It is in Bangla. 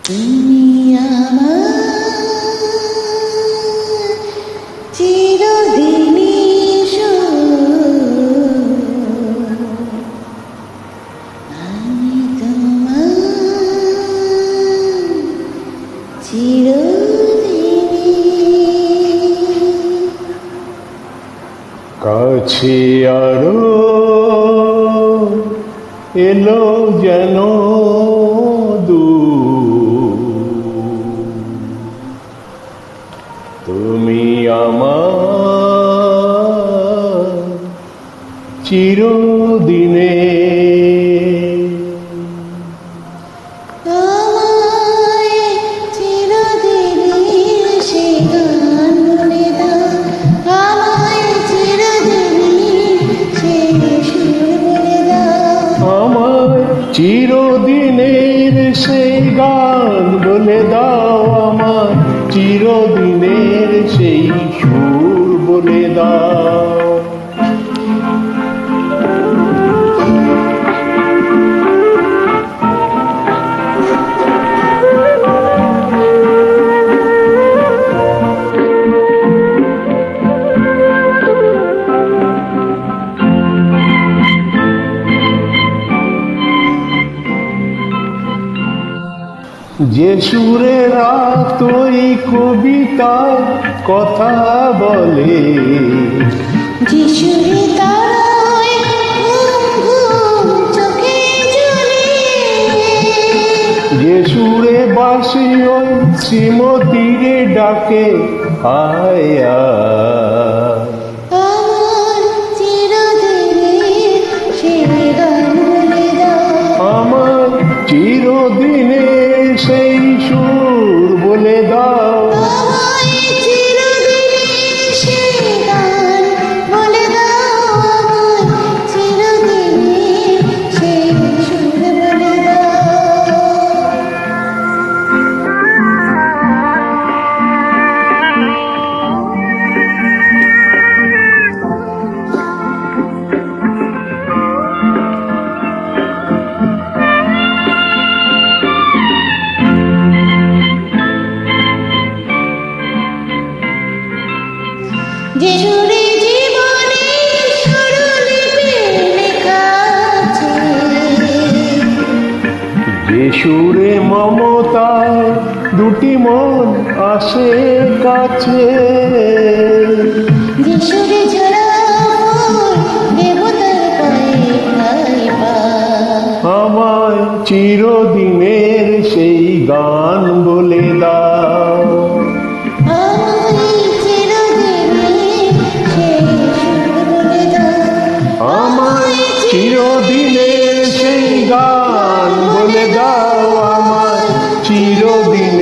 তুমি আমার চিরদিনই আমি তোমার চিরদিনই। কাছে আরো এলো যেন তুমি আমার চিরদিনে। আমায় চিরদিনই সে গান বলে দাও, আমায় চিরদিনই সে সুর বলে দাও। আমায় চিরদিনের সেই গান বলে দাও, আমার চিরদিনের সেই সুর বলে দাও। যে সুরে রাত ওই কবিতার কথা বলে, যে সুরে তারায় ঘুম ঘুম চোখে জ্বলে, যে সুরে বাসি ওই শ্রীমতীরে ডাকে আয় আয়। আমার চিরদিনের সে গান বলে দাও, আমার চিরদিনের সেই সুর বলে দাও। আমায় চিরদিনের সে গান বলে দাও, আমায় চিরদিনের সে সুর বলে দাও। যে সুরে জীবনের স্বরলিপি লেখা আছে, যে সুরে মমতার দুটি মন আসে কাছে, যে সুরে ঝরা ফুল দেবতার পায়ে ঠাঁই পায়, আমায় চিরদিনের সেই গান বলে দাও। আমায় চিরদিনের সে সুর বলে দাও, আমায় চিরদিনের সেই গান বলে দাও, আমায় চিরদিন